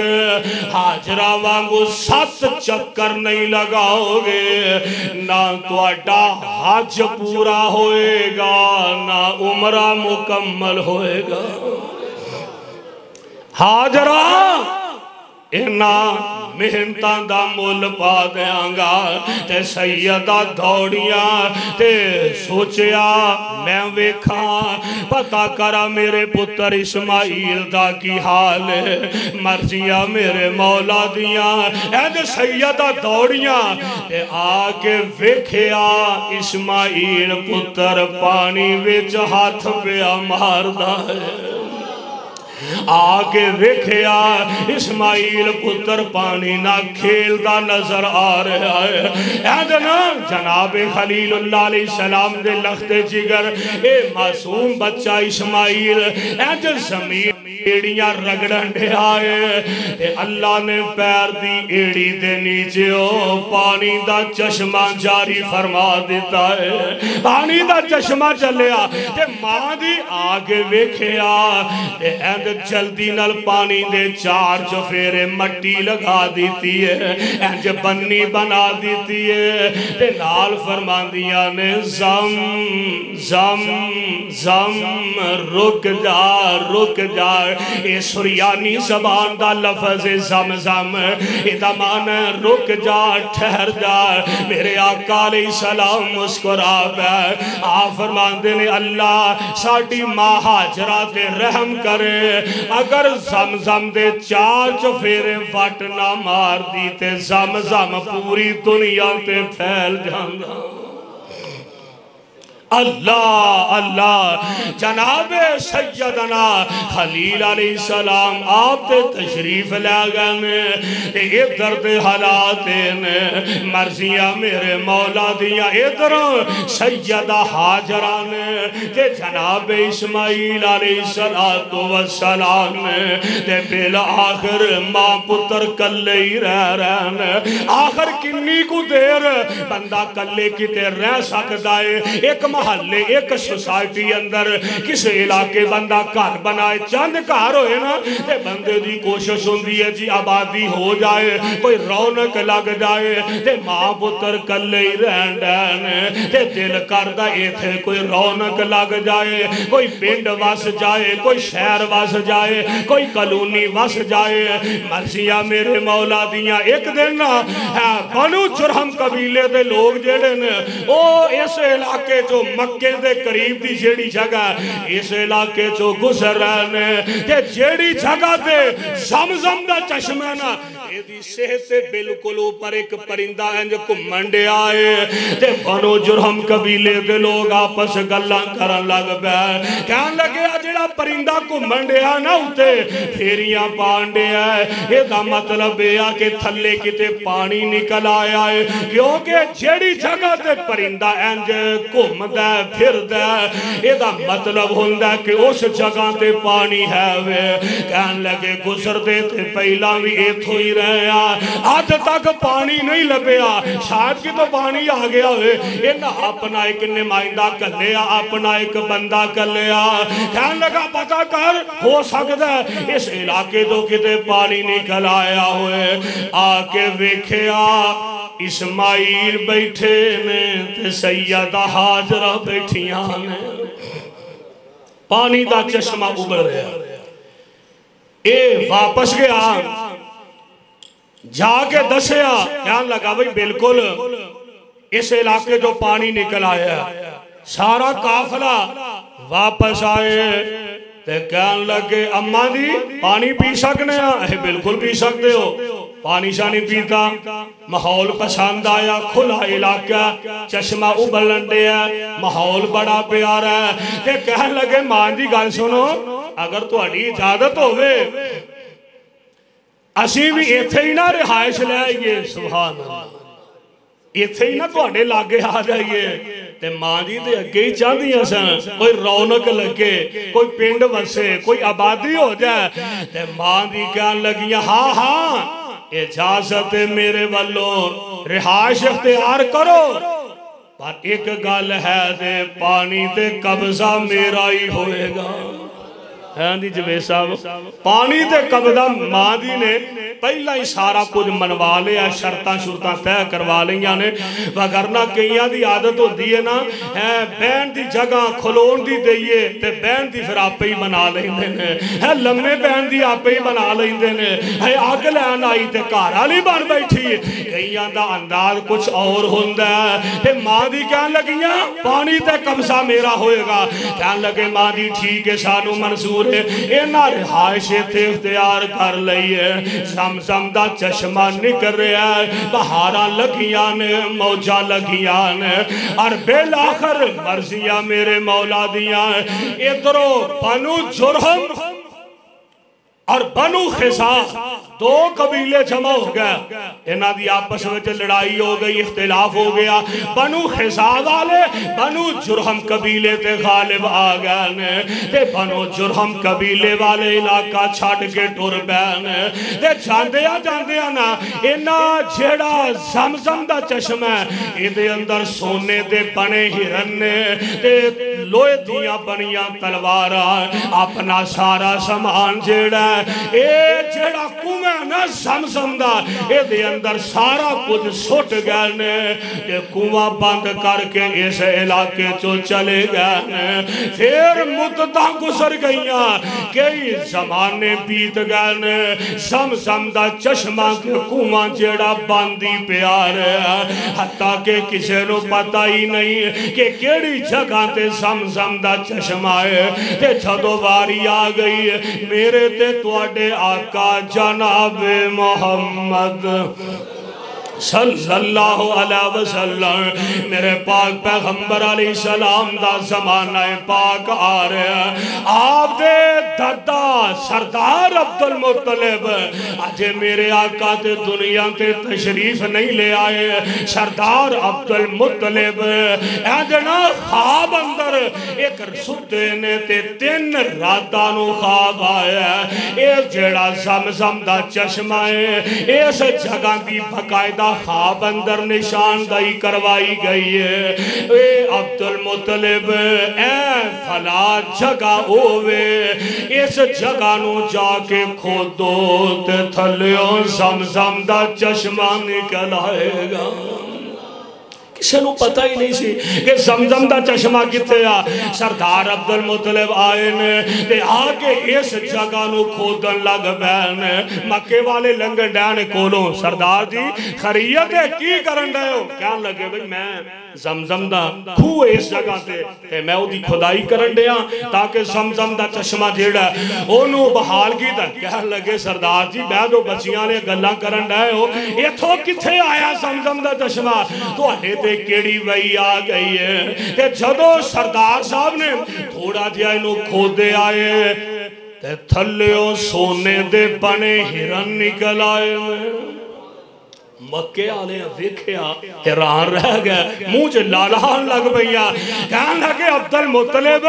हाजरा वांगू 7 चक्कर नहीं लगाओगे ना तुहाडा हज पूरा होएगा, ना उमरा मुकम्मल होएगा। हाजरा इन्ना मेहनतां दा मुल पा देंगा। ते सैयदा दौड़िया ते सोचिया मैं वेखा पता करा मेरे पुत्र इस्माइल दा की हाल है। मर्जियां मेरे मौला दिया। ऐ सैयदा दौड़िया ते आके वेखिया इस्माइल पुत्र पानी विच हाथ पिया मारदा है। आके वेखिया इस्माइल पुत्र पानी ना खेलदा नजर आ रहा है। ना जनाबे खलीलुल्लाह अलैहिस्सलाम दे लखते जिगर ए मासूम बच्चा इस्माइल जमीन एड़ियां रगड़न आए। अल्लाह ने पैर दी एड़ी दे नीचे पानी दा चश्मा जारी फरमा दिता है। पानी दा चश्मा चलिया ते मां दी आके वेखिया ते जल्दी नाल पानी दे 4 चफेरे मट्टी लगा दी है, इंज बन्नी बना दी है। ते नाल फरमांदियां ने जम जम जम रुक जा रुक जा। ये सुरियानी जबान दा लफ्ज़ जम जम, इदा माना रुक जा ठहर जा। मेरे आका अलैहिस्सलाम मुस्कुरा पे आ फरमांदे ने अल्लाह साडी मां हाजरा ते रहम करे। अगर जमजम दे 4 चफेरे वट ना मार दी ते जमजम पूरी दुनिया ते फैल जांदा। अल्लाह अल्लाह। जनाबे सैयदना खलील अलैहिस्सलाम आप ते तशरीफ ला गए। इधर दे हालात ने मर्जियां मेरे मौला दिया। इधर सैयदा हाजरा ने ते जनाबे इस्माइल अलैहिस्सलातु वस्सलाम ने ते बिल आखिर मां पुत्र कल्ले ही रह आखिर किन्नी कु देर बंदा कल्ले किते रह सकता है। एक महल्ले एक सोसाइटी अंदर किसी इलाके बंदा घर बनाए, चंद घर होए ना ते बंदे दी कोशिश होंदी है जी आबादी हो जाए, कोई रौनक लग जाए। ते मां पुत्र कल्ले ही रहन ते दिल करदा इथे कोई रौनक लग जाए, कोई पिंड वस जाए, कोई शहर वस जाए, कोई कॉलोनी वस जाए। मर्जियां मेरे मौला दियां। एक दिन बनु जुरहम कबीले दे लोग जेड़े ने ओ इस इलाके चो मक्के दे करीब दी जेड़ी जगह इस इलाके चो गुजर रहे ने ते जेड़ी जगह ते जमजम दा चश्मा ना एदी सेहत ते बिल्कुल ऊपर एक परिंदा इंज घुमन दिया है ते बनो जुरहम कबीले दे लोग आपस गल्लां करन लग पे कहन लगे जेड़ा परिंदा घुमन दिया ना उत्ते फेरियां पाण दिया एदा मतलब यह कि थल्ले किते पानी निकल आया है क्योंकि जेड़ी जगह ते परिंदा इंज घुमदा फिरदा एदा मतलब हुंदा कि उस जगह ते पानी है वे कहन लगे गुजरदे ते पहला भी इथों ही रहा अज तक पानी नहीं लभ्या शायद कि तो पानी आ गया होवे इन्हां अपना एक नुमाइंदा कल्लिया अपना एक बंदा कल्लिया कहन लगा पता कर हो सकदा है इस इलाके तो किते पानी निकल आया होए आके वेखिया इस्माइल बैठे ने ते सैयदा हाजरा बैठियां ने पानी दा चश्मा उबल रहा ए वापस गया जाके दसिया ख्याल लगा भाई बिल्कुल इस इलाके जो पानी निकल आया सारा काफिला वापस आए ते कहन लगे अम्मा जी पानी पी सकने बिल्कुल पी सकते हो पानी शानी पीता माहौल पसंद आया खुला इलाका चश्मा उबलन दिया माहौल बड़ा प्यारा है ते कहन लगे मां जी गल सुनो अगर तुहाडी इजाजत होवे असी भी इत्थे ही ना रिहाइश ले आईए सुभान अल्लाह इत्थे ही ना तुहाडे लागे आ जाइए ते मां जी दे अगे ही चाहदियां सन कोई रौनक लगे कोई पिंड वसे कोई आबादी हो जाए ते मां जी कहन लगियां हाँ हाँ इजाजत मेरे वालों रिहाइश इख्तियार करो पर एक गल है दे पानी ते कब्जा मेरा ही होएगा है जी जवेद साहब पानी ते कब्जा मां दी ने पहला ही सारा कुछ मनवा लिया शर्तां शुरतां तय करवा लिया ने वगरना कईयां दी आदत होती है ना है बहन दी जगह खलोण दी दईए ते बहन दी फिर आपे ही बना लेंदे ने है लम्मे बहन दी आपे ही बना लेंदे ने है अग लैन आई ते घर वाली बन बैठी है कईयां दा अंदाज कुछ और हुंदा है ते मां दी कहन लगियां पानी ते कब्जा मेरा होएगा कहन लगे मां जी ठीक है सानू मंजूर इन्हां रिहाइश इत्थे इख्तियार कर लई है ज़मज़म दा चश्मा निकल रहा है बहारां लगियां ने मौजा लगियां ने और बिल आखिर मर्जियां मेरे मौला दियां इधरों बनु जुरहम और बनु खिसा दो कबीले जमा हो गए इन्हां दी आपस में लड़ाई हो गई इख्तिलाफ हो गया बनु खिसा वाले बनु जुरहम कबीले ते गालिब आ गए ने ते बनु जुरहम कबीले वाले इलाका छड़ के टुर पए ने ते जांदियां ना इन्हां जेड़ा ज़मज़म दा चश्मा है इहदे अंदर सोने दे बने हिरन ने ते लोहे दियां बनियां तलवारां अपना सारा समान जेड़ा जेड़ा कुआं ना ज़मज़म दा इहदे अंदर सारा कुछ सुट गए ने ते कुआं बंद करके इस इलाके चो चले गए ने फिर मुद्दतां गुजर गईयां कई जमाने बीत गए ने ज़मज़म दा चश्मा के कुआं जेड़ा बंद ही पिया रहा हत्ता के किसी को पता ही नहीं कि केड़ी जगह ते ज़मज़म दा चश्मा है ते जदों वारी आ गई मेरे ते तुहाडे आका जनाब मोहम्मद सल्लल्लाहु अलैहि वसल्लम मेरे पाक पैगंबर अलैहि सलाम दा ज़माना पाक आ रहा आप दे दादा सरदार अब्दुल मुत्तलिब अजे मेरे आका ते दुनिया ते तशरीफ नहीं ले आए सरदार अब्दुल मुत्तलिब एजना ख्वाब अंदर एक सुते ने ते 3 रातां नु ख्वाब आया ए जेड़ा ज़मज़म दा चश्मा है इस जगह की बकायदा ख्वाब अंदर निशानदाही करवाई गई है ए अब्दुल मुत्तलिब ए फला जगह होवे इस जगह नु जाके खोदो ते थल्लियों ज़मज़म दा चश्मा निकल आएगा किसी को पता ही नहीं सी कि जमजम का चश्मा किथे आ। सरदार अब्दुल मुतलिब आए ने ते आके इस जगह को खोदन लग पे। मक्के वाले लंघन डैन कोलों सरदार जी खरीयत है की करन डे हो? कहन लगे भाई मैं जमजम दा खूह इस जगह ते मैं ओदी खुदाई करन दिया ताकि जमजम दा चश्मा जेड़ा ओनू बहाल कीता। कहन लगे सरदार जी मैं तो बच्चियां ने गल्लां करन डे हो, इथों किथे आया जमजम दा चश्मा? तुहाडे ते केड़ी वही आ गई है? ते जदों सरदार साहब ने थोड़ा जिहा इनू खोदे आए ते थल्लेओ सोने दे बने हिरन निकल आए। मक्के वाले वेख्या हैरान रह गए, मुंह च लालान लग पईया। कहन लगे अब्दुल मुतलिब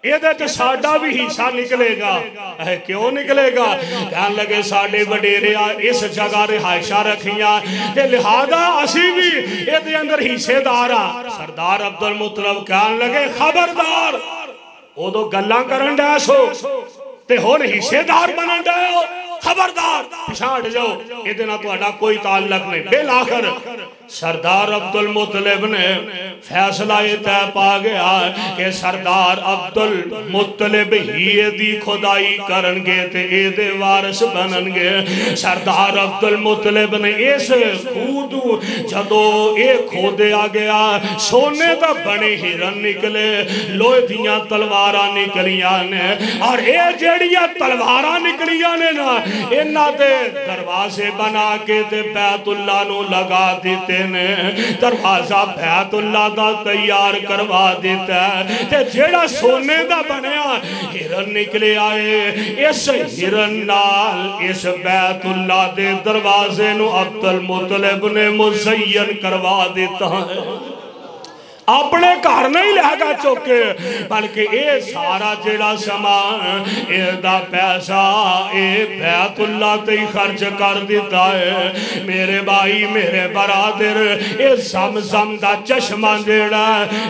ये साडा भी हिस्सा निकलेगा। क्यों निकलेगा? कहन लगे साडे वडेरे इस जगह रिहायशा रखियां ते लिहाजा असी भी ये अंदर हिस्सेदार आ। सरदार अब्दुल मुतलिब कहन लगे खबरदार, उदों गल्लां करन डै सो ते हुण हिस्सेदार बनन डै हो, खबरदार पिछा हट जाओ, ये कोई ताल्लुक नहीं। बिल आखिर सरदार अब्दुल मुतलिब ने फैसला तय पा गया कि सरदार अब्दुल मुतलिब ही दी खुदाई करनगे ते एदे वारिस बननगे। सरदार अब्दुल मुतलिब ने इस खूह जदों ये खोदिया गया सोने का बने हिरन निकले, लोहे दियां तलवारां निकलियां ने और ये जेड़ियां तलवारां निकलियां ने ना इन्हां दे दरवाजे बना के ते बैतुल्लाह नूं लगा दिते ने। दरवाजा बैतुल्लाह दा तैयार करवा दिता ते जेड़ा सोने दा बनया हिरन निकले आए, इस हिरन नाल इस बैतुल्लाह दे दरवाजे नूं अब्दुल मुतलिब ने मुज़य्यन करवा दिता। अपने घर नहीं लैगा चुके, बल्कि ये सारा जेड़ा समान इसदा पैसा ये बैतुल्लाह ते ही खर्च कर दिता है। मेरे भाई मेरे बरादर ये जमजम दा चश्मा जेड़ा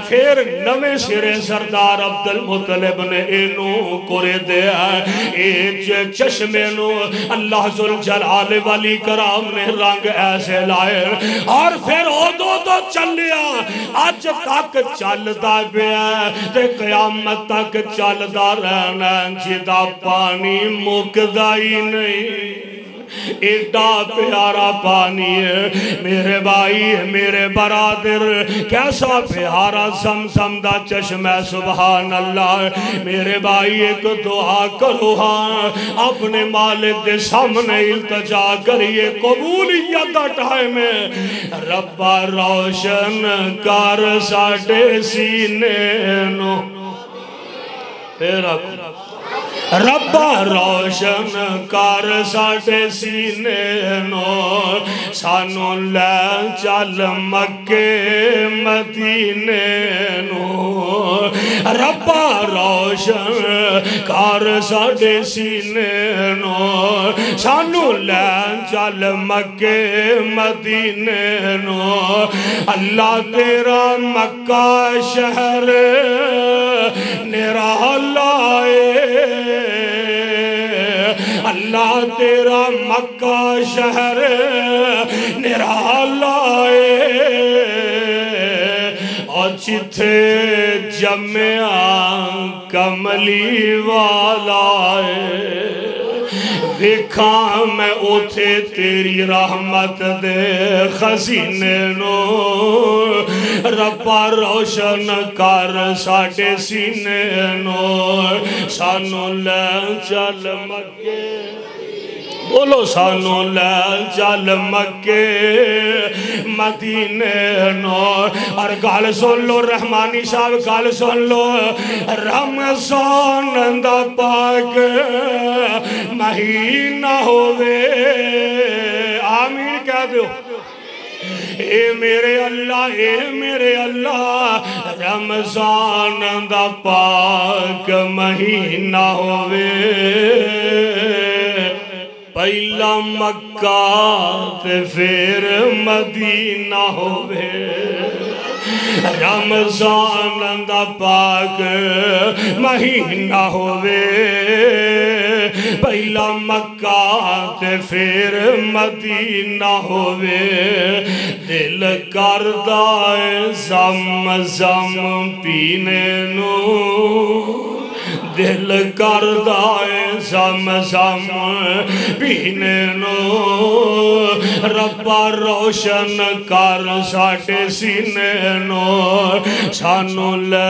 फिर नवे सिरे सरदार अब्दुल मुतलिब ने इनू कुरे दिया। ये चश्मे नू अल्लाह जुल जलाल वाली कराम ने रंग ऐसे लाए और फिर उदों तो चलिया अज तक चलता पिया ते कयामत तक चलता रहना, जिदा पानी मुकदा ही नहीं। एडा प्यारा पानी है मेरे भाई मेरे बरादर, कैसा प्यारा समसम दा चश्मा। सुभान अल्लाह। मेरे भाई एक दुआ करो, हाँ अपने मालिक के सामने इल्तिजा करिए, कबूलियत का टाइम है। रब्बा रोशन कर साडे सीने नो, फिर रब्बा रोशन कर साडे सीने नो, सानू लै चल मक्के मदीने नो। रब्बा रोशन कर साडे सीने नो, सानू लै चल मक्के मदीने नो। अल्लाह तेरा मक्का शहर निराला है, अल्लाह तेरा मक्का शहर निराला है। और जिथे जम्या कमली वाला है, देखा मैं उथे तेरी रहमत दे खजीने नो। रब्बा रोशन कर साडे सीने नो, सानू लै चल मक्के, बोलो सानू लै चल मक्के मदीने नो। और गल सुन लो रहमानी साहब, गल सुन लो, रमजान दा पाक महीना होवे, आमीन कह दो। ए मेरे अल्लाह, ए मेरे अल्लाह, रमजान दा पाक महीना होवे, पहला मक्का ते फिर मदीना होवे। रमजान दा पाक महीना होवे पहला मक्का ते फिर मदीना होवे दिल करदा है ज़म पीने नू दिल करदा है ज़म पीने नो रब्बा रोशन कर साडे सीने नो सानू ले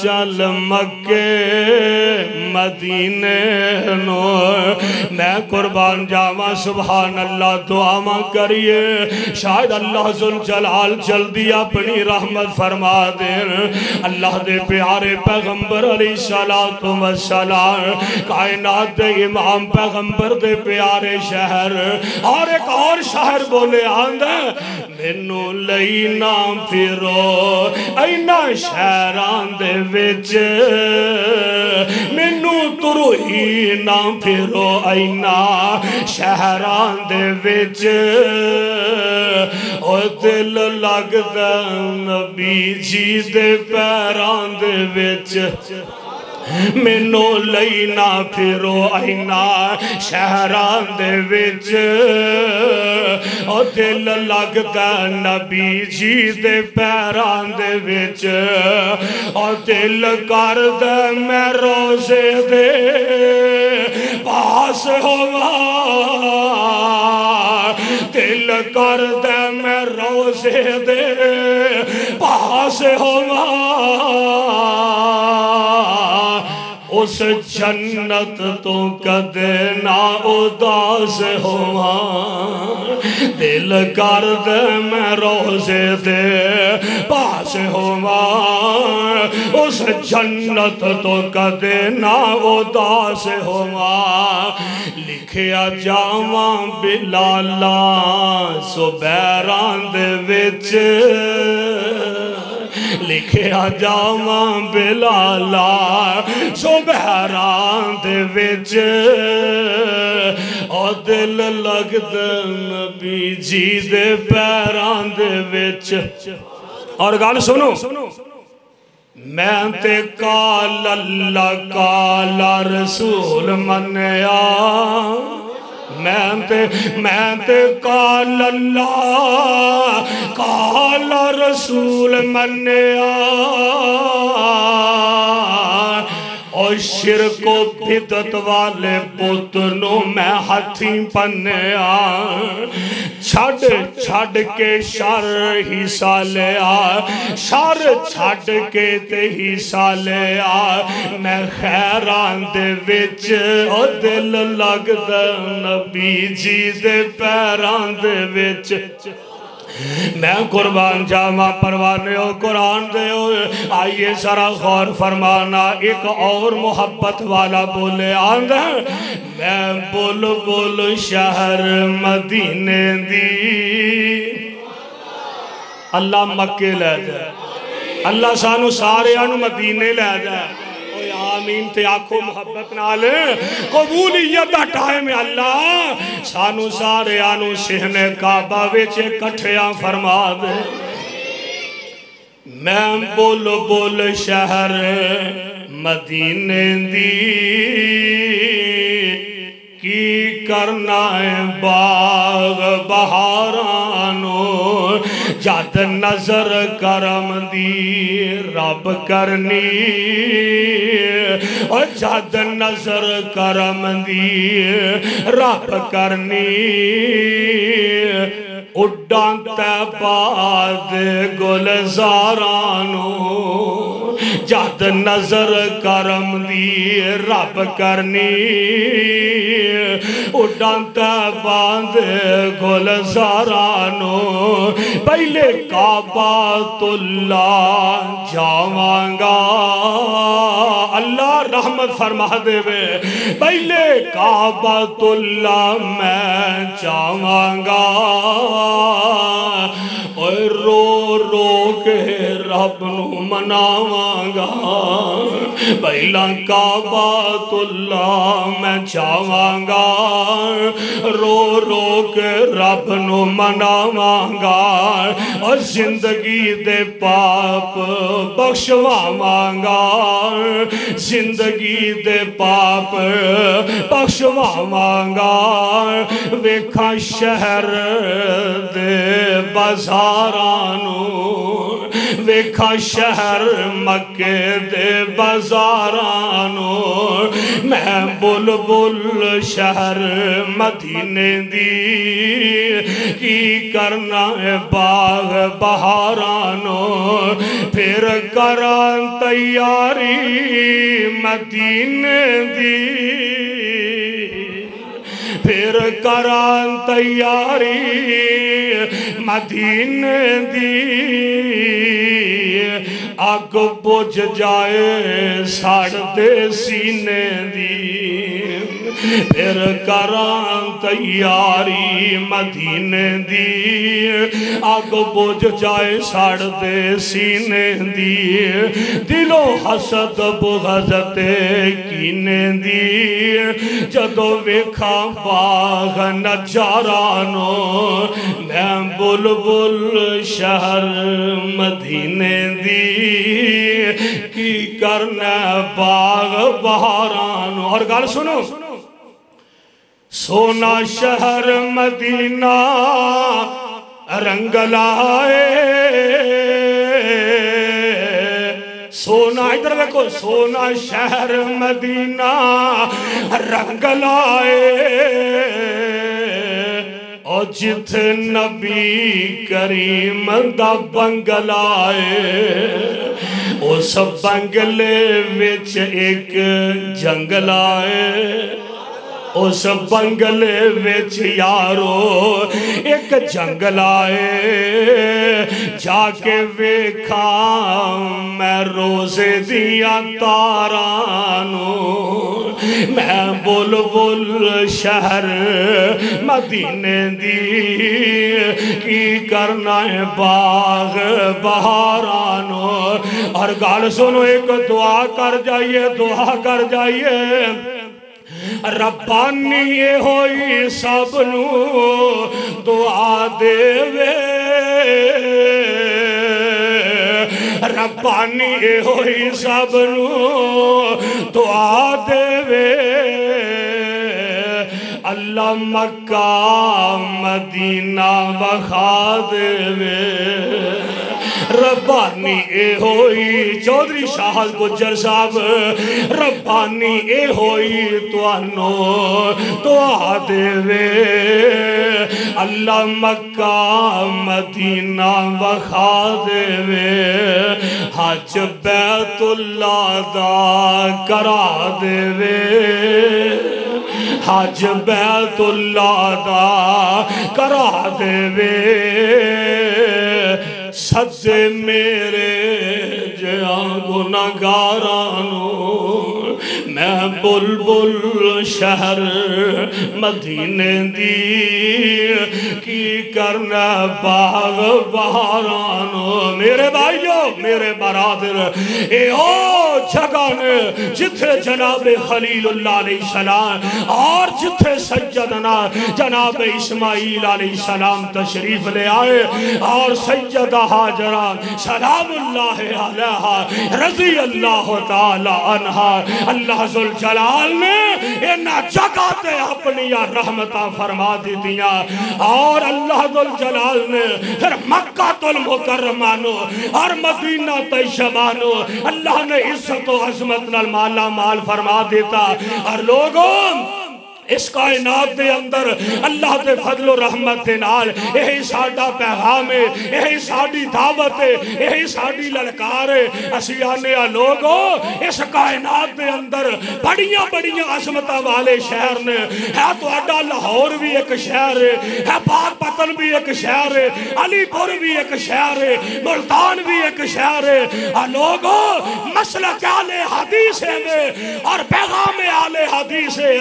चल मक्के मदीने नो मैं कुर्बान जावा सुभान अल्लाह दुआवा करिए शायद अल्लाह जुल जलाल जल्दी अपनी रहमत फरमा दे अल्लाह दे प्यारे पैगंबर अलैहिस्सलातु वस्सलाम कायनात दे इमाम पैगंबर दे प्यारे शहर और एक और शहर बोले आंदा मैनू लई ना फिरो इन्हां शहरां दे विच मैनू तुरोही ना फिरो इन्हां शहरां दे विच ओ दिल लगदा नबी जी दे पैरां दे विच मैनू लई ना फिरो इन्हां शहरां दे विच ओ दिल लगदा नबी जी दे पैरां दे विच ओ दिल करदा मैं रोज़े दे पास होवा दिल करदा मैं रोज़े दे पास होवा उस जन्नत तो कदे ना उदास होवा दिल करदा मैं रोज़े दे पास होवा उस जन्नत तो कदे ना उदास होवा लिखिया जावा बिलाला सुबैरां दे विच लिखिया जावा बिलाला सुबैरां दे विच ओ दिल लगदा नबी जी दे पैरां दे विच और गल सुनो मैं ते काला अल्लाह काला रसूल मन्या मैं ते काला अल्लाह काला रसूल मन्या और शिरको बिदत वाले पुत नो मैं हाथी पन्या छड़ छड़ के शर हिस्सा लिया शर छड़ के ते हिस्सा लिया मैं खैरां दे विच ओ दिल लगदा नबी जी दे पैरां दे विच मैं कुर्बान जावा परवाने हो कुरान दे आइए जरा गौर फरमाना एक और मोहब्बत वाला बोले आंदा मैं बोल बोल शहर मदीने दी अल्लाह मक्के लै जाए अल्लाह सानू सारे मदीने लै जाए आमीन ते आखो मोहब्बत नाल कबूलियत दा टाइम अल्लाह सानू सारे आनू सिहने काबा विच इकट्ठियां फरमा दे मैं बोल बोल शहर मदीने दी की करना है बाग बहारानो जद नजर करम दी रब करनी और जद नजर करम दी रब करनी उड्डां तैबाद गुलजारानो जद नजर करम दी रब करनी उड्डां तैबाद गुलजारानो पहले काबातुल्ला जावांगा अल्लाह रहमत फरमा देवे पहले काबातुल्ला मैं जावांगा और रो रो के रब नू मनावांगा, पहला काबातुल्ला मैं जावांगा, रो रो के रब नू मनावांगा और जिंदगी दे पाप बख्शवावांगा, जिंदगी दे पाप बख्शवावांगा। वेखा शहर दे बाजारां नू, वेखा शहर मक्के दे बाजारां नू, मैं बुलबुल शहर मदीने दी की करना है बाग बहारां नू, फिर करां तैयारी मदीने दी, फिर करां तैयारी मदीने दी, अग बुझ जाए साड़े सीने दी, फिर करां तैयारी मदीने दी, अग बुझ जाए साड़े सीने दी, दिलों हसद बुग़ज़ते कीने दी, जदों वेखा बाग नजारा नो, मैं बुलबुल शहर मदीने दी की करना बाग बहारां नो। और गल सुनो, सोना शहर मदीना रंग लाए, सोना इधर देखो, सोना शहर मदीना रंग लाए, और जिथे नबी करीम दा बंगला है, उस बंगले विच एक जंगला है, उस बंगले विच यारो एक जंगला है, जाके वेखा मैं रोजे दिया तारां नू, मैं बुलबुल शहर मदीने दी की करना है बाग बहारां नू। और गल सुनो, एक दुआ कर जाइए, दुआ कर जाइए, रब्बानी ये होई सबनू दुआ देवे, रब्बानी ये होई सबनू दुआ देवे, अल्लाह मक्का मदीना बखा देवे, रब्बानी ए होई चौधरी शाहल गुज्जर साहब, रब्बानी ए होई तुहानू दुआ देवे, अल्लाह मक्का मदीना बखा देवे, हज बैतुल्ला दा करा देवे, हज बैतुल्ला दा करा देवे, सदे मेरे जिया गुनाहगारां नू मैं बुलबुल शहर मदीने दी की करना बाग बहारां नू। मेरे भाइयों, मेरे बरादर, ए ओ जगह ने जिथे जनाब खलीलुल्लाह अलैहिस्सलाम और जिथे सैयदना जनाब इस्माइल अलैहिस्सलाम तशरीफ ले आए और सैयदा हाजरा सलामुल्लाह अलैहा रज़ी अल्लाह ताला अन्हा, अल्लाह जुल जलाल ने इन्हां जगह ते अपनी रहमतां फरमा दीतियां और अल्लाह जुल जलाल ने फिर मक्का तुल मुकर्रमा नो और मदीना तैयबा नो अल्लाह ने इज्जत और अज़मत नाल माला माल फरमा देता। और लोगों इस कायनात के अंदर अल्लाह के फजलो रहमत के नाल यही साडा पैगाम है, यही साडी दावत है, यही साडी ललकार है। असीं आने लोगों इस कायनात के अंदर बड़ियां बड़ियां अजमत वाले शहर ने, है तुहाडा लाहौर भी एक शहर है पाकपतन भी एक शहर है, अलीपुर भी एक शहर है, मुल्तान भी एक शहर है। लोगों मसला क्या ले हदीस है और पैगाम आले हदीस है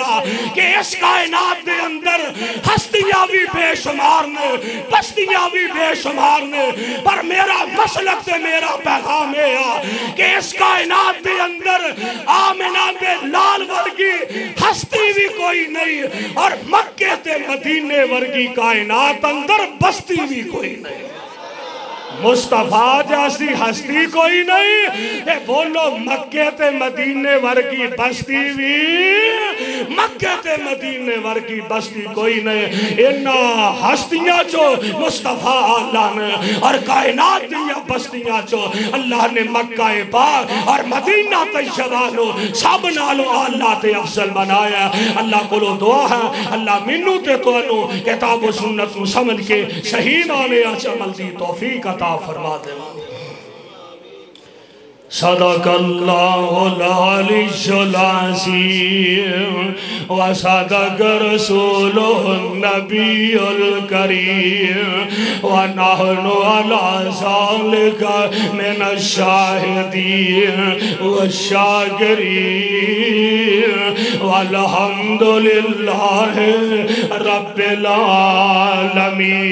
कि इस कायनात के अंदर हस्तियां भी बेशुमार ने, बस्तियां भी बेशुमार ने, पर मेरा मसलक ते मेरा पैगाम है कि इस कायनात के अंदर आमिना दे लाल वर्गी हस्ती भी कोई नहीं और मक्के ते मदीने वर्गी कायनात अंदर बस्ती भी कोई नहीं। मुस्तफा जैसी हस्ती कोई नहीं, ए बोलो मक्के ते मदीने वर्गी बस्ती भी, मक्के ते मदीने वर्गी बस्ती कोई नहीं। इन्ना हस्तियां चो मुस्तफा अल्लाह ने और कायनात दियां बस्तियां चो अल्लाह ने मक्का पाक और मदीना तैयबा नो सब नालों अल्लाह ते अफजल बनाया। अल्लाह कोलो दुआ है अल्लाह मैनू ते तुहानू किताब व सुन्नत नू समझ के सही माने अमल दी तौफीक अता फरमा दे। सदकल्लाहुल अलीयुल अज़ीम व सदक रसूलुन नबियुल करीम व नहनु अला ज़ालिका मिनश शाहिदीन व शाकिरीन वल्हम्दुलिल्लाहि रब्बिल आलमीन।